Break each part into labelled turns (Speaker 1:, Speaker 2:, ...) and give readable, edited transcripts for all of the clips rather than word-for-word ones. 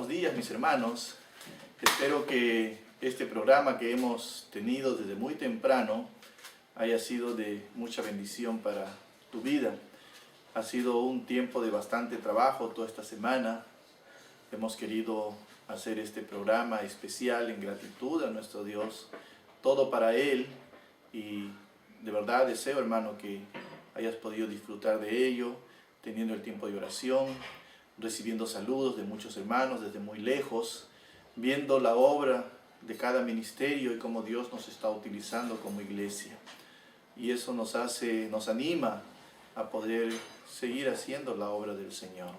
Speaker 1: buenos días, mis hermanos. Espero que este programa que hemos tenido desde muy temprano haya sido de mucha bendición para tu vida. Ha sido un tiempo de bastante trabajo toda esta semana. Hemos querido hacer este programa especial en gratitud a nuestro Dios, todo para Él, y de verdad deseo, hermano, que hayas podido disfrutar de ello, teniendo el tiempo de oración, recibiendo saludos de muchos hermanos desde muy lejos, viendo la obra de cada ministerio y cómo Dios nos está utilizando como iglesia. Y eso nos anima a poder seguir haciendo la obra del Señor.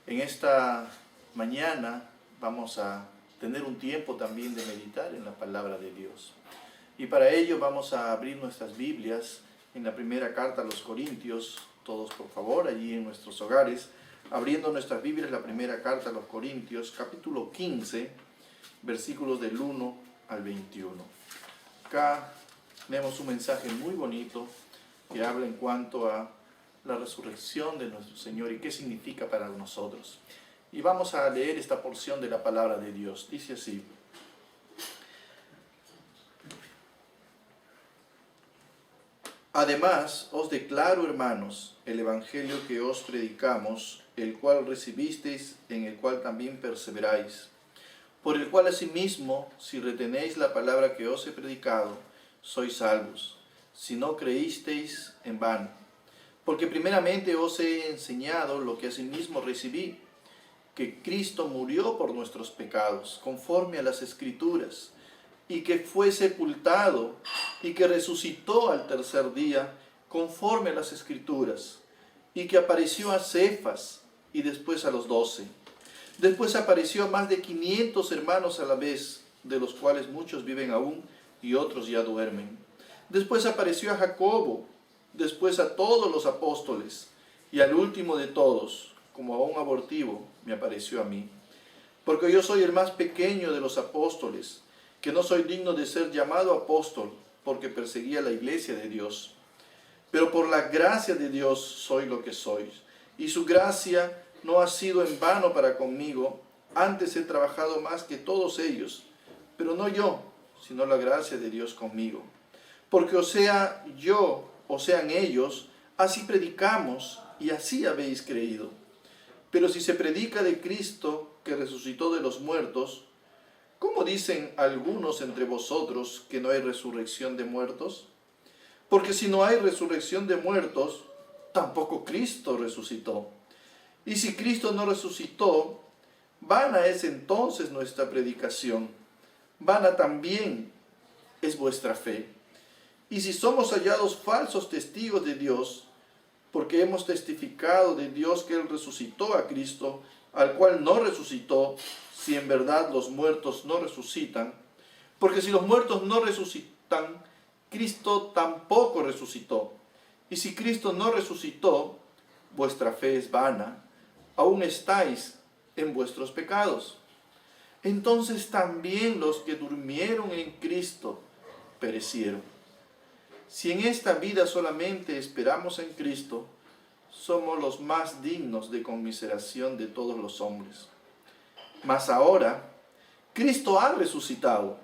Speaker 1: En esta mañana vamos a tener un tiempo también de meditar en la palabra de Dios. Y para ello vamos a abrir nuestras Biblias en la primera carta a los Corintios, todos por favor, allí en nuestros hogares, abriendo nuestras Biblias, la primera carta a los Corintios, capítulo 15, versículos del 1 al 21. Acá vemos un mensaje muy bonito que habla en cuanto a la resurrección de nuestro Señor y qué significa para nosotros. Y vamos a leer esta porción de la palabra de Dios. Dice así: Además, os declaro, hermanos, el evangelio que os predicamos, el cual recibisteis, en el cual también perseveráis, por el cual asimismo, si retenéis la palabra que os he predicado, sois salvos, si no creísteis en vano. Porque primeramente os he enseñado lo que asimismo recibí, que Cristo murió por nuestros pecados, conforme a las Escrituras, y que fue sepultado, y que resucitó al tercer día, conforme a las Escrituras, y que apareció a Cefas, y después a los 12. Después apareció a más de 500 hermanos a la vez, de los cuales muchos viven aún, y otros ya duermen. Después apareció a Jacobo, después a todos los apóstoles, y al último de todos, como a un abortivo, me apareció a mí. Porque yo soy el más pequeño de los apóstoles, que no soy digno de ser llamado apóstol, porque perseguía la iglesia de Dios. Pero por la gracia de Dios soy lo que soy, y su gracia no ha sido en vano para conmigo. Antes he trabajado más que todos ellos, pero no yo, sino la gracia de Dios conmigo. Porque o sea yo, o sean ellos, así predicamos, y así habéis creído. Pero si se predica de Cristo, que resucitó de los muertos, ¿cómo dicen algunos entre vosotros que no hay resurrección de muertos? Porque si no hay resurrección de muertos, tampoco Cristo resucitó. Y si Cristo no resucitó, vana es entonces nuestra predicación, vana también es vuestra fe. Y si somos hallados falsos testigos de Dios, porque hemos testificado de Dios que Él resucitó a Cristo, al cual no resucitó, si en verdad los muertos no resucitan, porque si los muertos no resucitan, Cristo tampoco resucitó. Y si Cristo no resucitó, vuestra fe es vana, aún estáis en vuestros pecados. Entonces también los que durmieron en Cristo perecieron. Si en esta vida solamente esperamos en Cristo, somos los más dignos de conmiseración de todos los hombres. Mas ahora, Cristo ha resucitado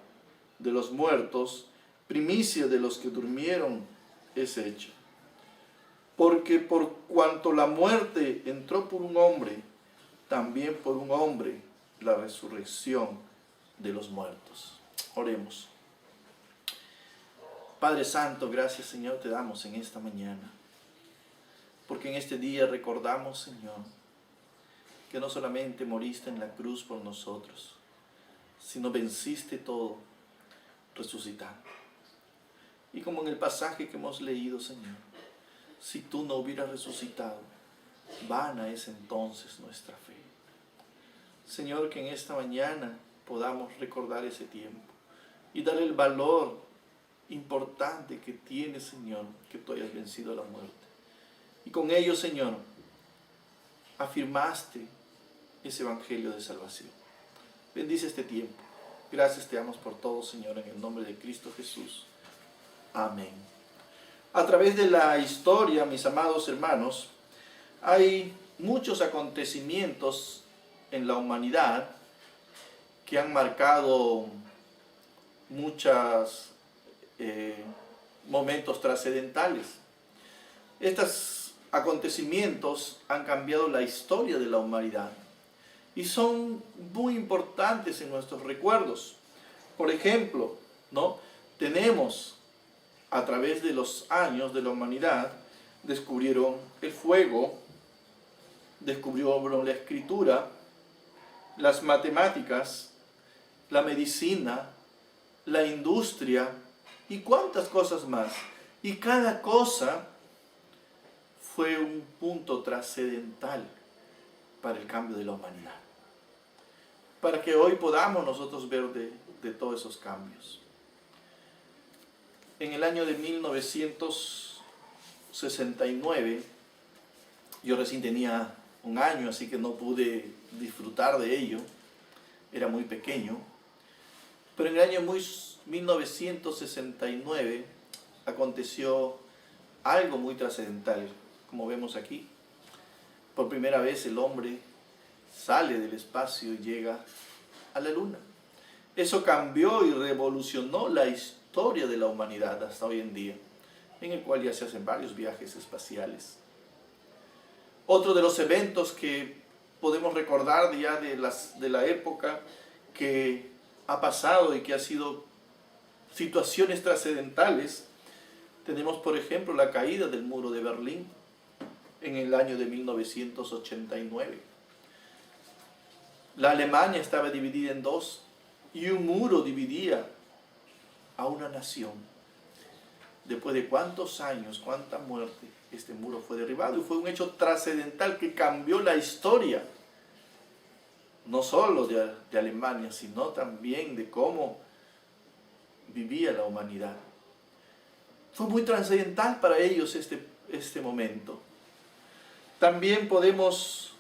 Speaker 1: de los muertos, primicia de los que durmieron es hecho. Porque por cuanto la muerte entró por un hombre, también por un hombre la resurrección de los muertos. Oremos. Padre Santo, gracias, Señor, te damos en esta mañana. Porque en este día recordamos, Señor, que no solamente moriste en la cruz por nosotros, sino venciste todo resucitando. Y como en el pasaje que hemos leído, Señor, si tú no hubieras resucitado, vana es entonces nuestra fe. Señor, que en esta mañana podamos recordar ese tiempo y dar el valor importante que tiene, Señor, que tú hayas vencido la muerte. Y con ello, Señor, afirmaste ese evangelio de salvación. Bendice este tiempo. Gracias te damos por todo, Señor, en el nombre de Cristo Jesús. Amén. A través de la historia, mis amados hermanos, hay muchos acontecimientos en la humanidad que han marcado muchos momentos trascendentales. Estos acontecimientos han cambiado la historia de la humanidad y son muy importantes en nuestros recuerdos. Por ejemplo, ¿no? Tenemos, a través de los años de la humanidad, descubrieron el fuego, descubrieron la escritura, las matemáticas, la medicina, la industria y cuántas cosas más. Y cada cosa fue un punto trascendental para el cambio de la humanidad. Para que hoy podamos nosotros ver de todos esos cambios. En el año de 1969, yo recién tenía un año, así que no pude disfrutar de ello, era muy pequeño, pero en el año 1969 aconteció algo muy trascendental, como vemos aquí. Por primera vez el hombre sale del espacio y llega a la luna. Eso cambió y revolucionó la historia de la humanidad hasta hoy en día, en el cual ya se hacen varios viajes espaciales. Otro de los eventos que podemos recordar ya de la época que ha pasado y que ha sido situaciones trascendentales, tenemos por ejemplo la caída del muro de Berlín en el año de 1989. La Alemania estaba dividida en dos y un muro dividía a una nación. Después de cuántos años, cuánta muerte, este muro fue derribado y fue un hecho trascendental que cambió la historia, no solo de Alemania, sino también de cómo vivía la humanidad. Fue muy trascendental para ellos este momento. También podemos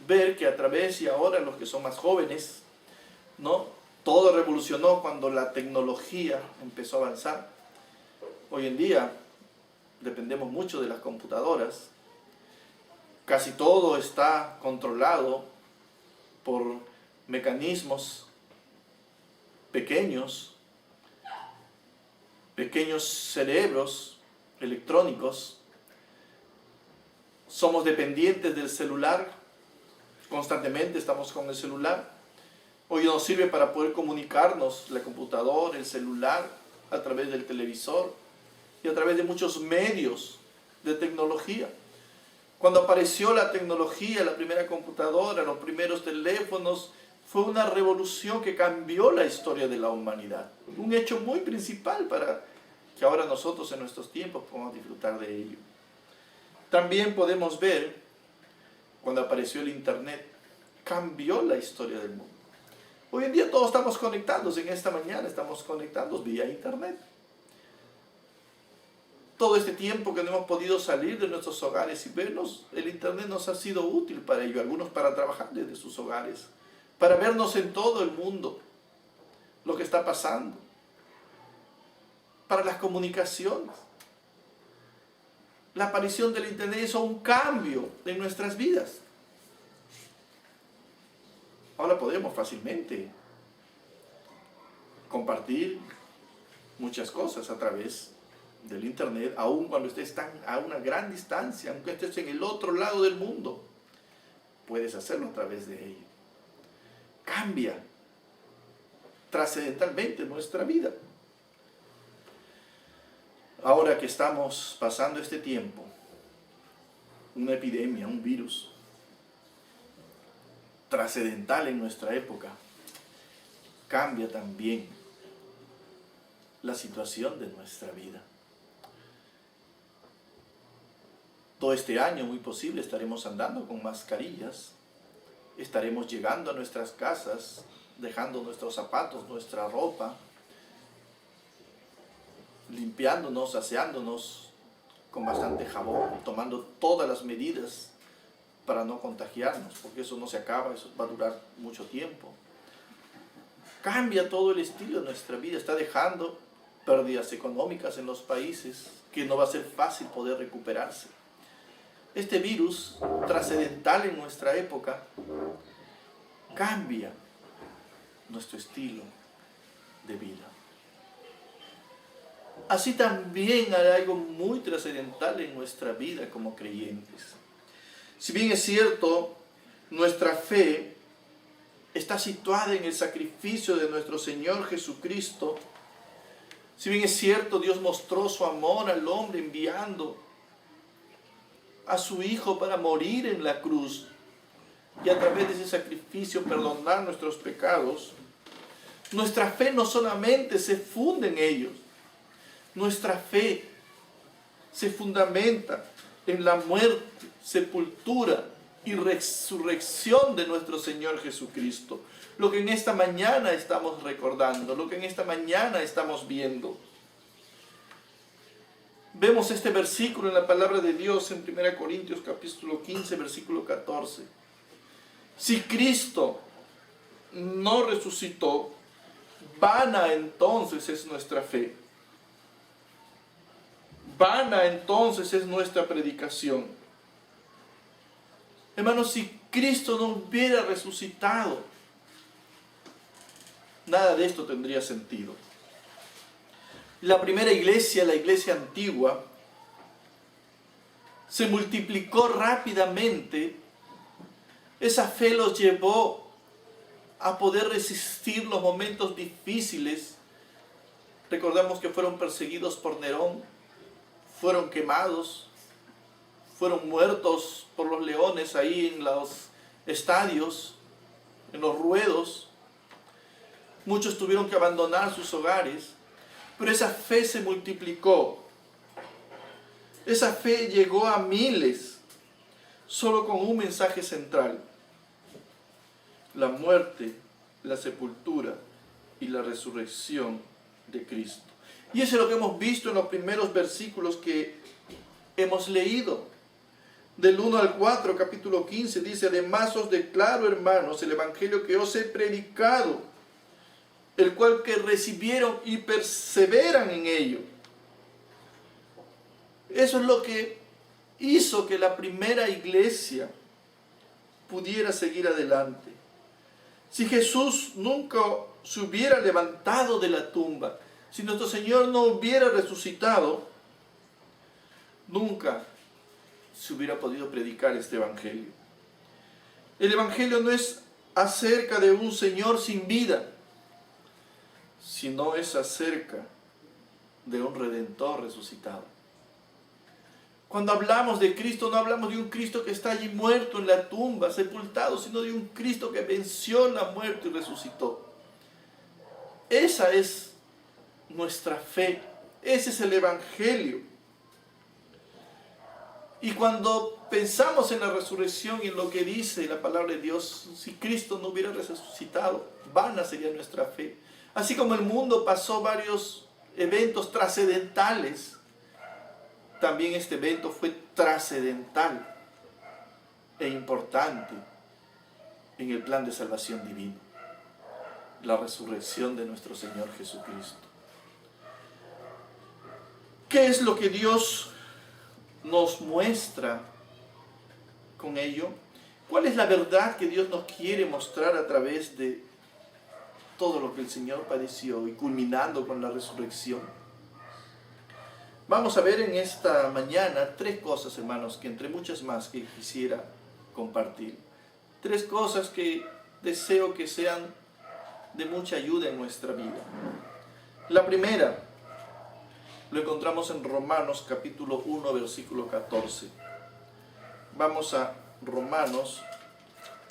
Speaker 1: ver que a través, y ahora los que son más jóvenes, ¿no? Todo revolucionó cuando la tecnología empezó a avanzar. Hoy en día dependemos mucho de las computadoras. Casi todo está controlado por mecanismos pequeños cerebros electrónicos. Somos dependientes del celular, constantemente estamos con el celular. Hoy nos sirve para poder comunicarnos la computadora, el celular, a través del televisor y a través de muchos medios de tecnología. Cuando apareció la tecnología, la primera computadora, los primeros teléfonos, fue una revolución que cambió la historia de la humanidad. Un hecho muy principal para que ahora nosotros en nuestros tiempos podamos disfrutar de ello. También podemos ver, cuando apareció el Internet, cambió la historia del mundo. Hoy en día todos estamos conectados, en esta mañana estamos conectados vía Internet. Todo este tiempo que no hemos podido salir de nuestros hogares y vernos, el Internet nos ha sido útil para ello, algunos para trabajar desde sus hogares, para vernos en todo el mundo, lo que está pasando, para las comunicaciones. La aparición del Internet hizo un cambio en nuestras vidas. Ahora podemos fácilmente compartir muchas cosas a través del Internet, aun cuando estés a una gran distancia, aunque estés en el otro lado del mundo, puedes hacerlo a través de ello. Cambia trascendentalmente nuestra vida. Ahora que estamos pasando este tiempo, una epidemia, un virus trascendental en nuestra época, cambia también la situación de nuestra vida. Todo este año, muy posible, estaremos andando con mascarillas, estaremos llegando a nuestras casas, dejando nuestros zapatos, nuestra ropa, limpiándonos, aseándonos con bastante jabón, tomando todas las medidas para no contagiarnos, porque eso no se acaba, eso va a durar mucho tiempo. Cambia todo el estilo de nuestra vida, está dejando pérdidas económicas en los países que no va a ser fácil poder recuperarse. Este virus trascendental en nuestra época cambia nuestro estilo de vida. Así también hay algo muy trascendental en nuestra vida como creyentes. Si bien es cierto, nuestra fe está situada en el sacrificio de nuestro Señor Jesucristo, si bien es cierto, Dios mostró su amor al hombre enviando a su Hijo para morir en la cruz y a través de ese sacrificio perdonar nuestros pecados, nuestra fe no solamente se funda en ellos, nuestra fe se fundamenta en la muerte, sepultura y resurrección de nuestro Señor Jesucristo. Lo que en esta mañana estamos recordando, lo que en esta mañana estamos viendo. Vemos este versículo en la palabra de Dios en 1 Corintios capítulo 15, versículo 14. Si Cristo no resucitó, vana entonces es nuestra fe. Vana entonces es nuestra predicación. Hermanos, si Cristo no hubiera resucitado, nada de esto tendría sentido. La primera iglesia, la iglesia antigua, se multiplicó rápidamente. Esa fe los llevó a poder resistir los momentos difíciles. Recordamos que fueron perseguidos por Nerón, fueron quemados, fueron muertos por los leones ahí en los estadios, en los ruedos. Muchos tuvieron que abandonar sus hogares, pero esa fe se multiplicó. Esa fe llegó a miles, solo con un mensaje central: la muerte, la sepultura y la resurrección de Cristo. Y eso es lo que hemos visto en los primeros versículos que hemos leído. Del 1 al 4, capítulo 15, dice: además os declaro, hermanos, el evangelio que os he predicado, el cual que recibieron y perseveran en ello. Eso es lo que hizo que la primera iglesia pudiera seguir adelante. Si Jesús nunca se hubiera levantado de la tumba, si nuestro Señor no hubiera resucitado, nunca se hubiera podido predicar este evangelio. El evangelio no es acerca de un Señor sin vida, sino es acerca de un Redentor resucitado. Cuando hablamos de Cristo, no hablamos de un Cristo que está allí muerto en la tumba, sepultado, sino de un Cristo que venció la muerte y resucitó. Esa es nuestra fe, ese es el evangelio. Y cuando pensamos en la resurrección y en lo que dice la palabra de Dios, si Cristo no hubiera resucitado, vana sería nuestra fe. Así como el mundo pasó varios eventos trascendentales, también este evento fue trascendental e importante en el plan de salvación divino: la resurrección de nuestro Señor Jesucristo. ¿Qué es lo que Dios nos muestra con ello? ¿Cuál es la verdad que Dios nos quiere mostrar a través de todo lo que el Señor padeció y culminando con la resurrección? Vamos a ver en esta mañana 3 cosas, hermanos, que entre muchas más que quisiera compartir. 3 cosas que deseo que sean de mucha ayuda en nuestra vida. La primera lo encontramos en Romanos capítulo 1, versículo 14. Vamos a Romanos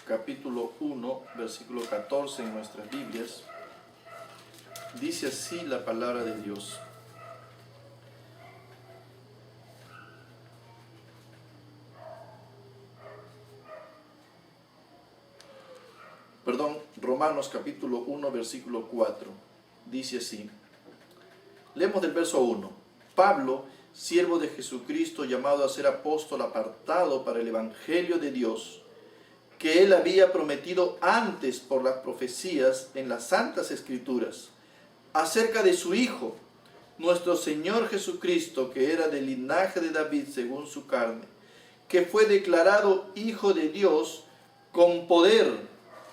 Speaker 1: capítulo 1, versículo 14 en nuestras Biblias. Dice así la palabra de Dios: Romanos capítulo 1, versículo 4. Dice así. Leemos del verso 1. Pablo, siervo de Jesucristo, llamado a ser apóstol, apartado para el evangelio de Dios, que él había prometido antes por las profecías en las santas escrituras, acerca de su Hijo, nuestro Señor Jesucristo, que era del linaje de David según su carne, que fue declarado Hijo de Dios con poder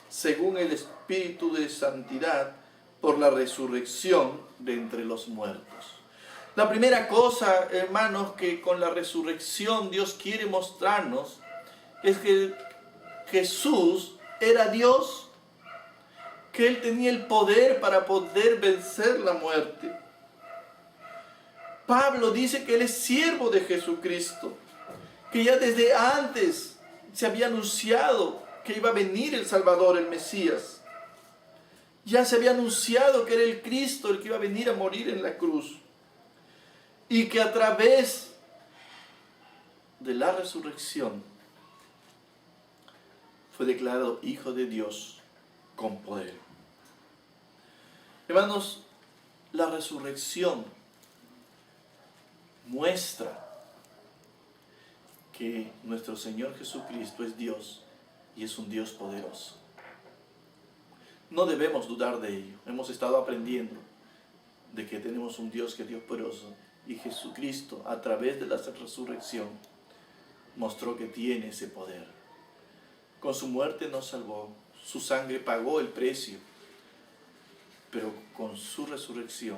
Speaker 1: según el Espíritu de santidad, por la resurrección de entre los muertos. La primera cosa, hermanos, que con la resurrección Dios quiere mostrarnos es que Jesús era Dios, que Él tenía el poder para poder vencer la muerte. Pablo dice que Él es siervo de Jesucristo, que ya desde antes se había anunciado que iba a venir el Salvador, el Mesías. Ya se había anunciado que era el Cristo el que iba a venir a morir en la cruz. Y que a través de la resurrección fue declarado Hijo de Dios con poder. Hermanos, la resurrección muestra que nuestro Señor Jesucristo es Dios y es un Dios poderoso. No debemos dudar de ello. Hemos estado aprendiendo de que tenemos un Dios que es Dios poderoso, y Jesucristo a través de la resurrección mostró que tiene ese poder. Con su muerte nos salvó, su sangre pagó el precio, pero con su resurrección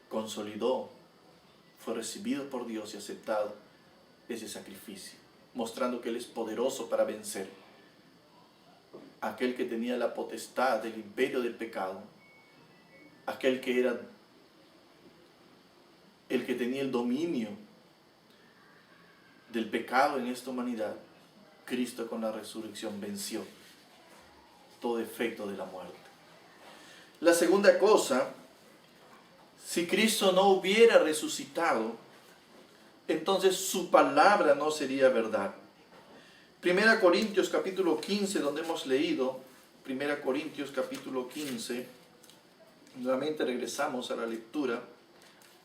Speaker 1: consolidó, fue recibido por Dios y aceptado ese sacrificio, mostrando que Él es poderoso para vencer aquel que tenía la potestad del imperio del pecado, aquel que era el que tenía el dominio del pecado en esta humanidad. Cristo con la resurrección venció todo efecto de la muerte. La segunda cosa, si Cristo no hubiera resucitado, entonces su palabra no sería verdad. 1 Corintios capítulo 15, donde hemos leído, 1 Corintios capítulo 15, nuevamente regresamos a la lectura,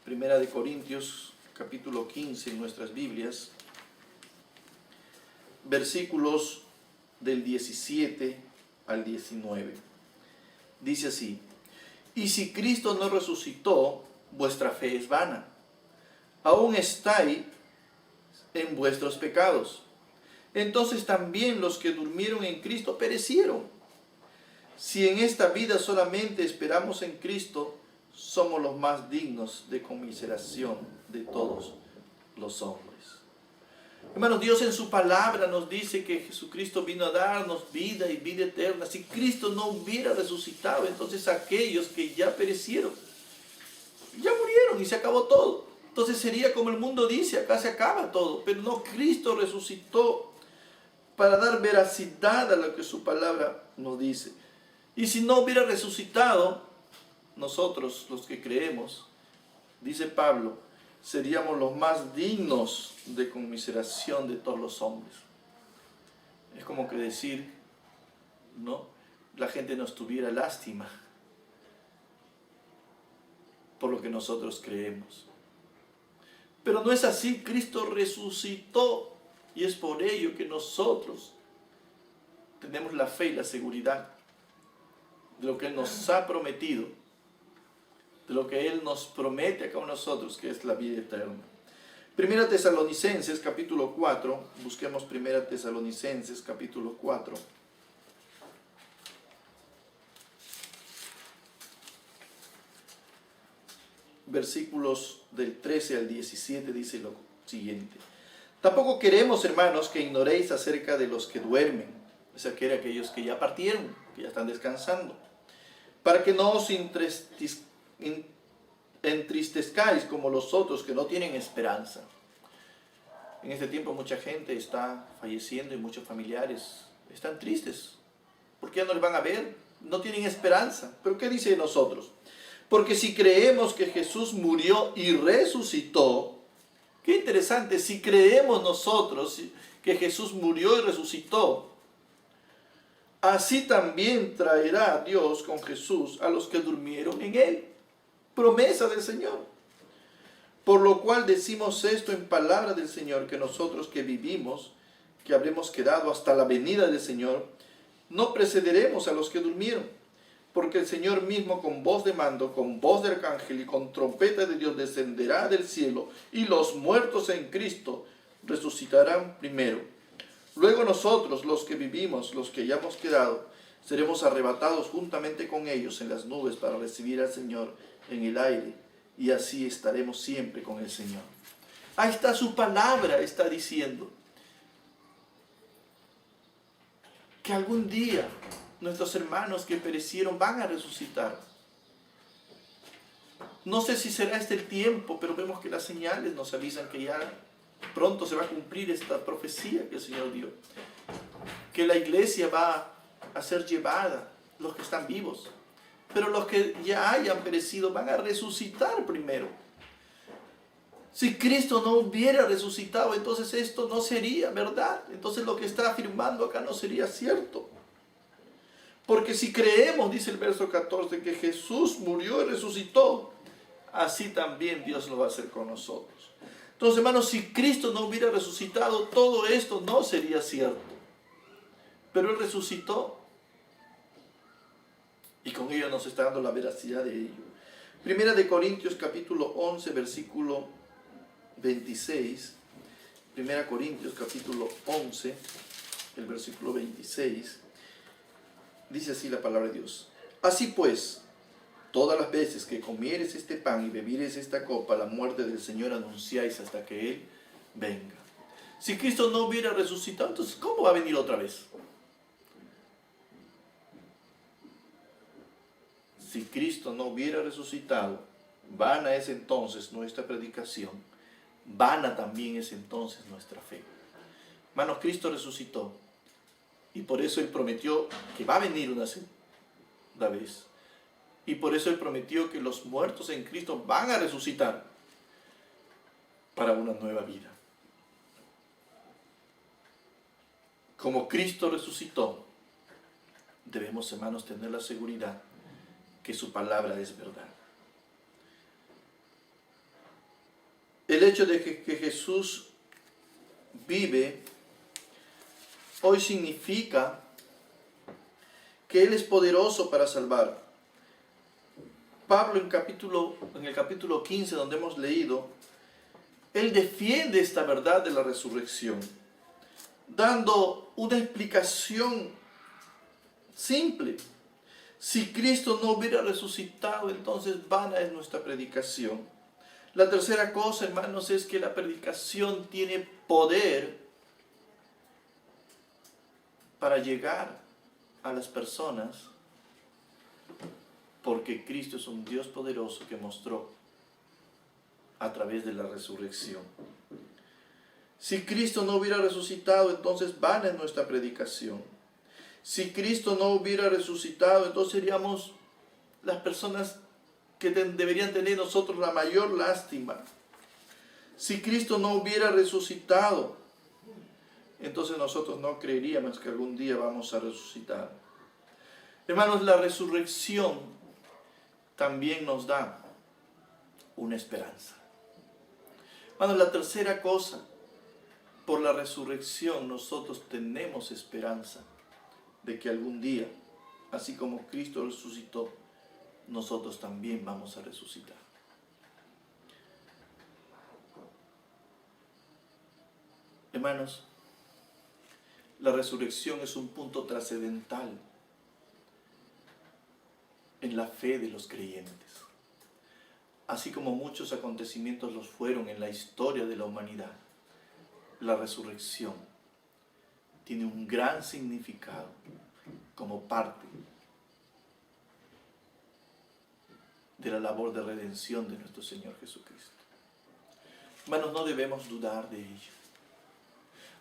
Speaker 1: 1 Corintios capítulo 15 en nuestras Biblias, versículos del 17 al 19. Dice así: y si Cristo no resucitó, vuestra fe es vana. Aún estáis en vuestros pecados. Entonces también los que durmieron en Cristo perecieron. Si en esta vida solamente esperamos en Cristo, somos los más dignos de conmiseración de todos los hombres. Hermanos, Dios en su palabra nos dice que Jesucristo vino a darnos vida y vida eterna. Si Cristo no hubiera resucitado, entonces aquellos que ya perecieron, ya murieron y se acabó todo. Entonces sería como el mundo dice, acá se acaba todo. Pero no, Cristo resucitó para dar veracidad a lo que su palabra nos dice. Y si no hubiera resucitado, nosotros los que creemos, dice Pablo, seríamos los más dignos de conmiseración de todos los hombres. Es como que decir, ¿no? La gente nos tuviera lástima por lo que nosotros creemos. Pero no es así. Cristo resucitó, y es por ello que nosotros tenemos la fe y la seguridad de lo que Él nos ha prometido, de lo que Él nos promete a cada uno de nosotros, que es la vida eterna. Primera Tesalonicenses capítulo 4, busquemos Primera Tesalonicenses capítulo 4. Versículos del 13 al 17 dice lo siguiente: tampoco queremos, hermanos, que ignoréis acerca de los que duermen, es decir, aquellos que ya partieron, que ya están descansando, para que no os entristezcáis como los otros que no tienen esperanza. En este tiempo mucha gente está falleciendo y muchos familiares están tristes porque ya no les van a ver, no tienen esperanza. Pero ¿qué dice de nosotros? Porque si creemos que Jesús murió y resucitó, qué interesante, si creemos nosotros que Jesús murió y resucitó, así también traerá Dios con Jesús a los que durmieron en Él. Promesa del Señor. Por lo cual decimos esto en palabra del Señor, que nosotros que vivimos, que habremos quedado hasta la venida del Señor, no precederemos a los que durmieron. Porque el Señor mismo con voz de mando, con voz de arcángel y con trompeta de Dios descenderá del cielo, y los muertos en Cristo resucitarán primero. Luego nosotros, los que vivimos, los que hayamos quedado, seremos arrebatados juntamente con ellos en las nubes para recibir al Señor en el aire, y así estaremos siempre con el Señor. Ahí está su palabra, está diciendo que algún día nuestros hermanos que perecieron van a resucitar. No sé si será este el tiempo, pero vemos que las señales nos avisan que ya pronto se va a cumplir esta profecía que el Señor dio. Que la iglesia va a ser llevada, los que están vivos. Pero los que ya hayan perecido van a resucitar primero. Si Cristo no hubiera resucitado, entonces esto no sería verdad. Entonces lo que está afirmando acá no sería cierto. Porque si creemos, dice el verso 14, que Jesús murió y resucitó, así también Dios lo va a hacer con nosotros. Entonces, hermanos, si Cristo no hubiera resucitado, todo esto no sería cierto. Pero Él resucitó. Y con ello nos está dando la veracidad de ello. Primera de Corintios capítulo 11, versículo 26. Primera Corintios capítulo 11, el versículo 26. Dice así la palabra de Dios. Así pues, todas las veces que comieres este pan y bebieres esta copa, la muerte del Señor anunciáis hasta que Él venga. Si Cristo no hubiera resucitado, entonces ¿cómo va a venir otra vez? Si Cristo no hubiera resucitado, vana es entonces nuestra predicación, vana también es entonces nuestra fe. Hermanos, Cristo resucitó y por eso Él prometió que va a venir una segunda vez. Y por eso Él prometió que los muertos en Cristo van a resucitar para una nueva vida. Como Cristo resucitó, debemos, hermanos, tener la seguridad que su palabra es verdad. El hecho de que Jesús vive hoy significa que Él es poderoso para salvar. Pablo en el capítulo 15, donde hemos leído, él defiende esta verdad de la resurrección, dando una explicación simple. Si Cristo no hubiera resucitado, entonces vana es nuestra predicación. La tercera cosa, hermanos, es que la predicación tiene poder para llegar a las personas, porque Cristo es un Dios poderoso que mostró a través de la resurrección. Si Cristo no hubiera resucitado, entonces vana es nuestra predicación. Si Cristo no hubiera resucitado, entonces seríamos las personas que deberían tener nosotros la mayor lástima. Si Cristo no hubiera resucitado, entonces nosotros no creeríamos que algún día vamos a resucitar. Hermanos, la resurrección también nos da una esperanza. Hermanos, la tercera cosa, por la resurrección nosotros tenemos esperanza de que algún día, así como Cristo resucitó, nosotros también vamos a resucitar. Hermanos, la resurrección es un punto trascendental en la fe de los creyentes. Así como muchos acontecimientos los fueron en la historia de la humanidad, la resurrección tiene un gran significado como parte de la labor de redención de nuestro Señor Jesucristo. Hermanos, no debemos dudar de ello.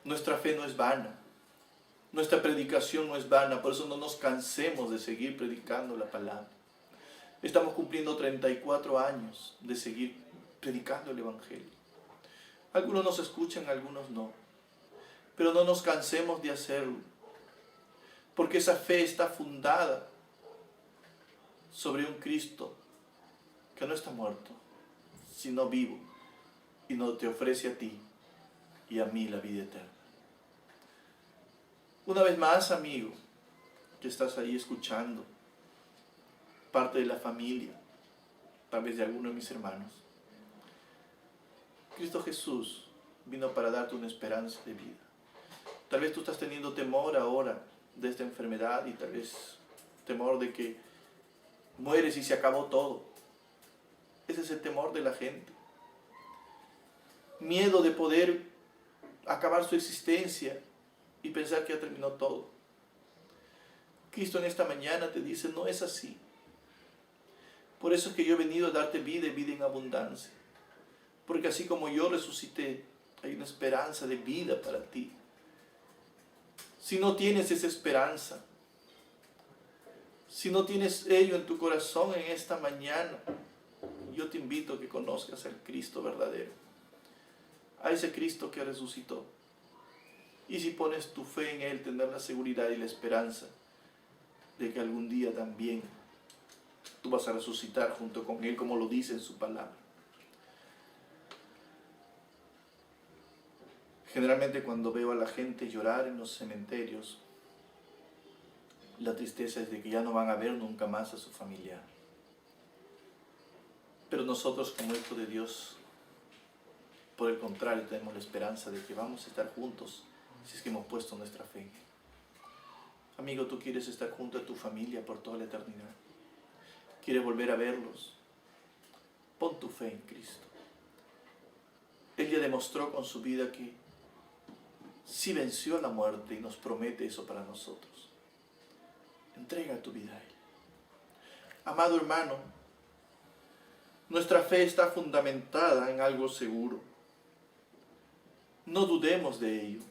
Speaker 1: Nuestra fe no es vana. Nuestra predicación no es vana, por eso no nos cansemos de seguir predicando la palabra. Estamos cumpliendo 34 años de seguir predicando el Evangelio. Algunos nos escuchan, algunos no. Pero no nos cansemos de hacerlo, porque esa fe está fundada sobre un Cristo que no está muerto, sino vivo, y nos te ofrece a ti y a mí la vida eterna. Una vez más, amigo, que estás ahí escuchando, parte de la familia, tal vez de alguno de mis hermanos, Cristo Jesús vino para darte una esperanza de vida. Tal vez tú estás teniendo temor ahora de esta enfermedad y tal vez temor de que mueres y se acabó todo. Ese es el temor de la gente. Miedo de poder acabar su existencia y pensar que ya terminó todo. Cristo en esta mañana te dice, no es así. Por eso es que yo he venido a darte vida y vida en abundancia. Porque así como yo resucité, hay una esperanza de vida para ti. Si no tienes esa esperanza, si no tienes ello en tu corazón en esta mañana, yo te invito a que conozcas al Cristo verdadero, a ese Cristo que resucitó. Y si pones tu fe en Él, tendrás la seguridad y la esperanza de que algún día también tú vas a resucitar junto con Él, como lo dice en su palabra. Generalmente cuando veo a la gente llorar en los cementerios, la tristeza es de que ya no van a ver nunca más a su familiar. Pero nosotros como hijos de Dios, por el contrario, tenemos la esperanza de que vamos a estar juntos si es que hemos puesto nuestra fe en Él. Amigo, tú quieres estar junto a tu familia por toda la eternidad. ¿Quieres volver a verlos? Pon tu fe en Cristo. Él ya demostró con su vida que sí venció la muerte y nos promete eso para nosotros. Entrega tu vida a Él. Amado hermano, nuestra fe está fundamentada en algo seguro. No dudemos de ello.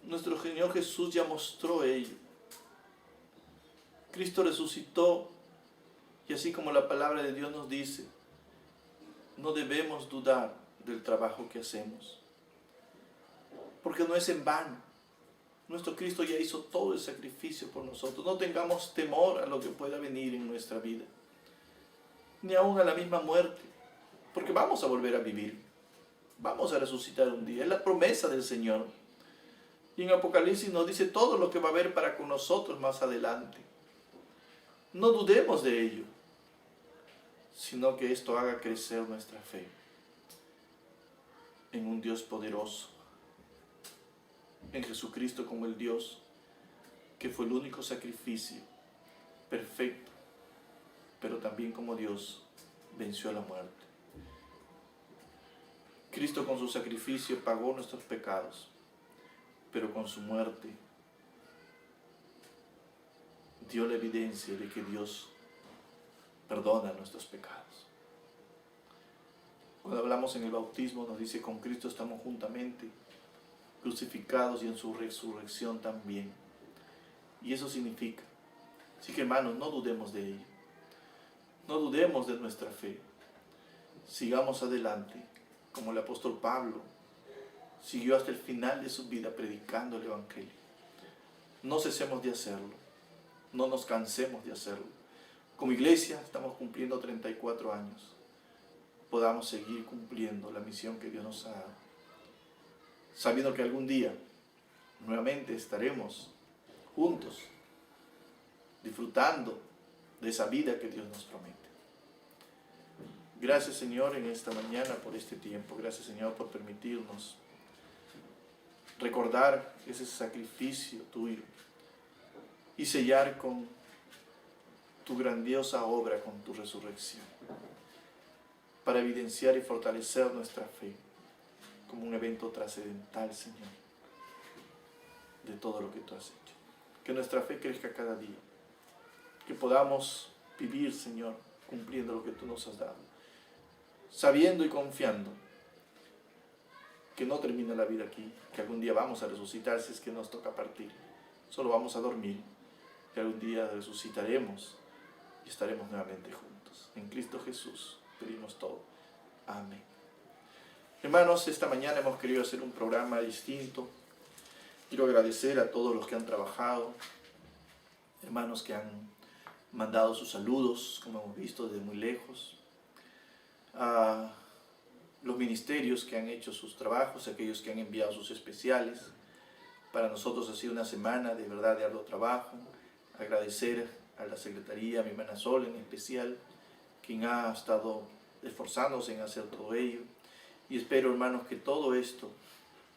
Speaker 1: Nuestro Señor Jesús ya mostró ello. Cristo resucitó y así como la palabra de Dios nos dice, no debemos dudar del trabajo que hacemos. Porque no es en vano. Nuestro Cristo ya hizo todo el sacrificio por nosotros. No tengamos temor a lo que pueda venir en nuestra vida, ni aún a la misma muerte, porque vamos a volver a vivir. Vamos a resucitar un día. Es la promesa del Señor. Y en Apocalipsis nos dice todo lo que va a haber para con nosotros más adelante. No dudemos de ello, sino que esto haga crecer nuestra fe en un Dios poderoso, en Jesucristo como el Dios que fue el único sacrificio perfecto, pero también como Dios venció a la muerte. Cristo con su sacrificio pagó nuestros pecados, pero con su muerte dio la evidencia de que Dios perdona nuestros pecados. Cuando hablamos en el bautismo nos dice, con Cristo estamos juntamente crucificados y en su resurrección también. Y eso significa, así que hermanos, no dudemos de ello. No dudemos de nuestra fe. Sigamos adelante, como el apóstol Pablo siguió hasta el final de su vida predicando el Evangelio. No cesemos de hacerlo. No nos cansemos de hacerlo. Como iglesia estamos cumpliendo 34 años. Podamos seguir cumpliendo la misión que Dios nos ha dado, sabiendo que algún día nuevamente estaremos juntos, disfrutando de esa vida que Dios nos promete. Gracias, Señor, en esta mañana por este tiempo. Gracias, Señor, por permitirnos recordar ese sacrificio tuyo y sellar con tu grandiosa obra, con tu resurrección, para evidenciar y fortalecer nuestra fe como un evento trascendental, Señor, de todo lo que tú has hecho. Que nuestra fe crezca cada día, que podamos vivir, Señor, cumpliendo lo que tú nos has dado, sabiendo y confiando que no termina la vida aquí, que algún día vamos a resucitar si es que nos toca partir. Solo vamos a dormir, que algún día resucitaremos y estaremos nuevamente juntos. En Cristo Jesús pedimos todo. Amén. Hermanos, esta mañana hemos querido hacer un programa distinto. Quiero agradecer a todos los que han trabajado, hermanos que han mandado sus saludos, como hemos visto, desde muy lejos, a los ministerios que han hecho sus trabajos, aquellos que han enviado sus especiales. Para nosotros ha sido una semana de verdad de arduo trabajo. Agradecer a la Secretaría, a mi hermana Sol en especial, quien ha estado esforzándose en hacer todo ello. Y espero, hermanos, que todo esto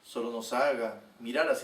Speaker 1: solo nos haga mirar hacia